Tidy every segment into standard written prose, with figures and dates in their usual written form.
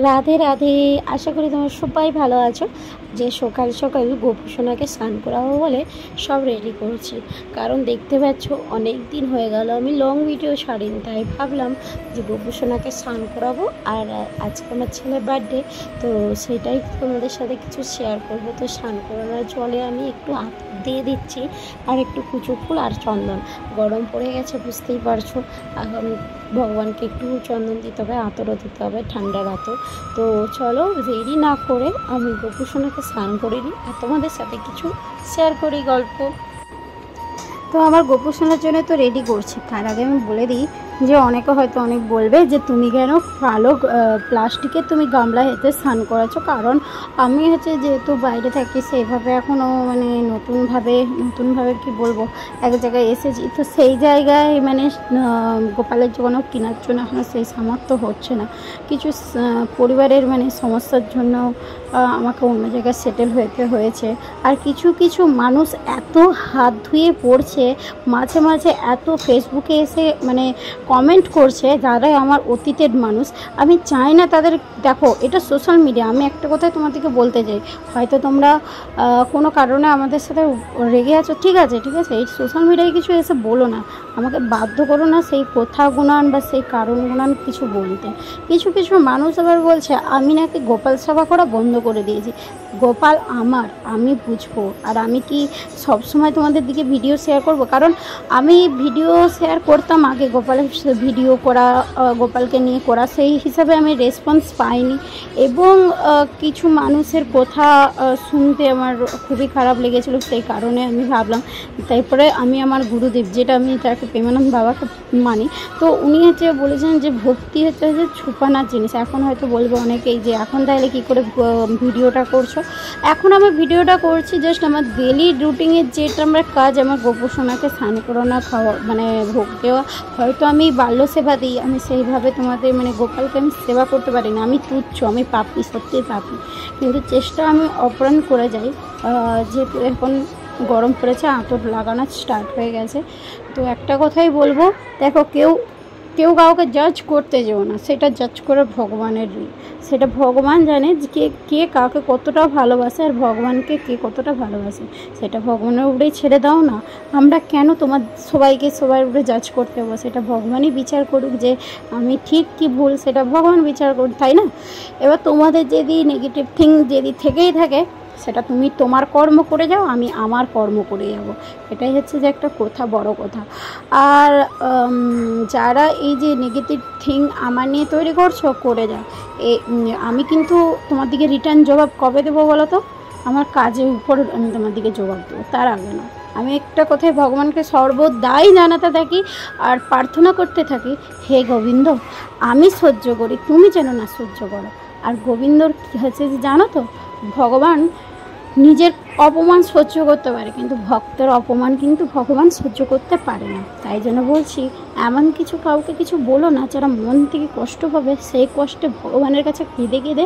রাধে রাধে। আশা করি তোমরা সবাই ভালো আছো। যে সকাল সকাল গোপুসোনাকে স্নান করাবো বলে সব রেডি করছি, কারণ দেখতে পাচ্ছ অনেক দিন হয়ে গেল আমি লং ভিডিও ছাড়িনি, তাই ভাবলাম যে গোপুসোনাকে স্নান করাবো। আর আজকে আমার ছেলের বার্থডে, তো সেটাই তোমাদের সাথে কিছু শেয়ার করব। তো স্নান করানোর জলে আমি একটু দিয়ে দিচ্ছি আর একটু কুচো ফুল আর চন্দন। গরম পড়ে গেছে বুঝতেই পারছো, এখন ভগবানকে একটু চন্দন দিতে হবে, আতরও দিতে হবে, ঠান্ডার আতর। তো চলো দেরি না করে আমি গোপুসোনাকে স্নান করে নিই আর তোমাদের সাথে কিছু শেয়ার করি গল্প। তো আমার গোপুসোনার জন্য তো রেডি করছি। তার আগে আমি বলে দিই যে অনেকে হয়তো অনেক বলবে যে তুমি কেন কালো প্লাস্টিকের তুমি গামলা হেঁটে স্নান করাচ্ছ, কারণ আমি যেহেতু বাইরে থাকি সেইভাবে এখনও নতুনভাবে কি বলবো এক জায়গায় এসেছি, তো সেই জায়গায় গোপালের জন্য কেনার জন্য এখনও সেই সামর্থ্য হচ্ছে না। কিছু পরিবারের সমস্যার জন্য আমাকে অন্য জায়গায় সেটেল হতে হয়েছে। আর কিছু মানুষ এত হাত ধুয়ে পড়ছে, মাঝে মাঝে এত ফেসবুকে এসে কমেন্ট করছে যারা আমার অতীতের মানুষ। আমি চাই না তাদের, দেখো এটা সোশ্যাল মিডিয়া, আমি একটা কথাই তোমাদেরকে বলতে চাই, হয়তো তোমরা কোনো কারণে আমাদের সাথে রেগে আছো, ঠিক আছে এই সোশ্যাল মিডিয়ায় কিছু এসে বলো না, আমাকে বাধ্য করো না সেই কথা গুণান বা সেই কারণ গুণান কিছু বলতে। কিছু মানুষ আবার বলছে আমি নাকি গোপাল সেবা করা বন্ধ করে দিয়েছি। গোপাল আমার, আমি বুঝবো। আর আমি কি সবসময় তোমাদের দিকে ভিডিও শেয়ার করব? কারণ আমি ভিডিও শেয়ার করতাম আগে, গোপালের ভিডিও করা, গোপালকে নিয়ে করা, সেই হিসাবে আমি রেসপন্স পাইনি এবং কিছু মানুষের কথা শুনতে আমার খুবই খারাপ লেগেছিলো। সেই কারণে আমি ভাবলাম, তারপরে আমি আমার গুরুদেব, যেটা আমি তাকে প্রেমানন্দ বাবাকে মানি, তো উনি বলেছেন যে ভক্তি যে ছুপানোর জিনিস। এখন হয়তো বলবো অনেকেই যে এখন তাহলে কী করে ভিডিওটা করছো। এখন আমি ভিডিওটা করছি জাস্ট আমার ডেলি রুটিনের যেটা আমার কাজ, আমার গোপুসোনাকে স্নান করানো, খাওয়া ভোগ দেওয়া। হয়তো আমি বাল্য সেবা দিই, আমি সেইভাবে তোমাদের গোপালকে আমি সেবা করতে পারি না, আমি তুচ্ছ, আমি পাপী, সত্যিই পাপী, কিন্তু চেষ্টা আমি অপ্রাণ করে যাই। যেহেতু এখন গরম পড়েছে, আঁতর লাগানো স্টার্ট হয়ে গেছে। তো একটা কথাই বলবো, দেখো কেউ কাউকে জাজ করতে যেও না, সেটা জাজ করে ভগবানের, সেটা ভগবান জানে যে কে কাকে কতটা ভালোবাসে আর ভগবানকে কে কতটা ভালোবাসে, সেটা ভগবানের উপরেই ছেড়ে দাও না। আমরা কেন সবার উপরে জাজ করতে হবো? সেটা ভগবানই বিচার করুক যে আমি ঠিক কি ভুল, সেটা ভগবান বিচার করুক, তাই না? এবার তোমাদের যদি নেগেটিভ থিং যদি থেকেই থাকে, সেটা তুমি তোমার কর্ম করে যাও, আমি আমার কর্ম করে যাব। এটাই যে একটা কথা, বড় কথা। আর যারা এই যে নেগেটিভ থিং আমার নিয়ে তৈরি করছো, করে যাও। আমি কিন্তু তোমার দিকে রিটার্ন জবাব কবে দেবো বলো তো? আমার কাজের উপর আমি তোমার দিকে জবাব দেবো, তার আগে না। আমি একটা কথায় ভগবানকে সর্বদাই জানাতে থাকি আর প্রার্থনা করতে থাকি, হে গোবিন্দ, আমি সহ্য করি, তুমি যেন না সহ্য করো। আর গোবিন্দর কী হচ্ছে যে জানো তো, ভগবান নিজের অপমান সহ্য করতে পারে, কিন্তু ভক্তের অপমান কিন্তু ভগবান সহ্য করতে পারে না। তাই জন্য বলছি, এমন কাউকে কিছু বলো না যারা মন থেকে কষ্ট পাবে, সেই কষ্টে ভগবানের কাছে কেঁদে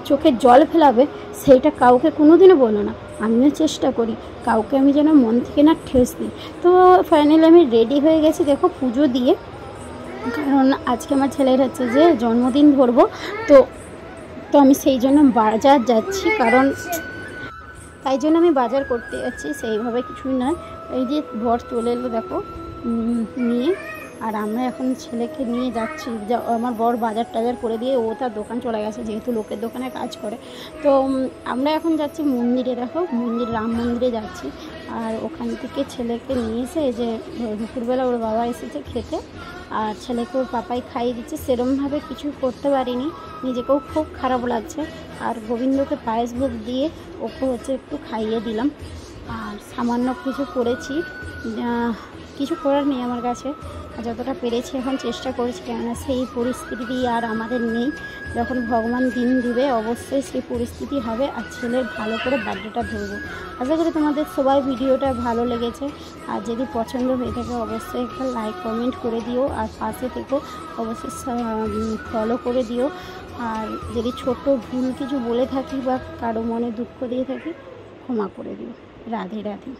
চোখে জল ফেলাবে, সেইটা কাউকে কোনোদিনও বলো না। আমিও চেষ্টা করি কাউকে আমি যেন মন থেকে না ঠেস দিই। তো ফাইনালি আমি রেডি হয়ে গেছি, দেখো পুজো দিয়ে, কারণ আজকে আমার ছেলের যে জন্মদিন ধরবো, তো আমি সেই জন্য বাজার যাচ্ছি, কারণ তাই জন্য আমি বাজার করতে যাচ্ছি, সেইভাবে কিছুই নয়। এই যে বর চলে এলো দেখো নিয়ে, আর আমরা এখন ছেলেকে নিয়ে যাচ্ছি। আমার বর বাজার টাজার করে দিয়ে ও তার দোকান চলে গেছে, যেহেতু লোকের দোকানে কাজ করে। তো আমরা এখন যাচ্ছি মন্দিরে, দেখো রাম মন্দিরে যাচ্ছি। আর ওখান থেকে ছেলেকে নিয়ে এসে যে দুপুরবেলা ওর বাবা এসেছে খেতে, আর ছেলেকে ওর পাপাই খাইয়ে দিচ্ছে। সেরমভাবে কিছু করতে পারিনি, নিজেকেও খুব খারাপ লাগছে। আর গোবিন্দকে পায়েস ভোগ দিয়ে ওকে একটু খাইয়ে দিলাম। আর সামান্য কিছু করেছি, কিছু করার নেই আমার কাছে, যতটা পেরেছি এখন চেষ্টা করেছি, কেননা সেই পরিস্থিতি আর আমাদের নেই। যখন ভগবান দিন দিবে অবশ্যই সেই পরিস্থিতি হবে, আর ছেলের ভালো করে বার্থডেটা ধরবো। আশা করি তোমাদের সবাই ভিডিওটা ভালো লেগেছে, আর যদি পছন্দ হয়ে থাকে অবশ্যই একটা লাইক কমেন্ট করে দিও, আর পাশে থেকেও অবশ্যই ফলো করে দিও। আর যদি ছোট ভুল কিছু বলে থাকি বা কারো মনে দুঃখ দিয়ে থাকি, ক্ষমা করে দিও। রাধে রাধে।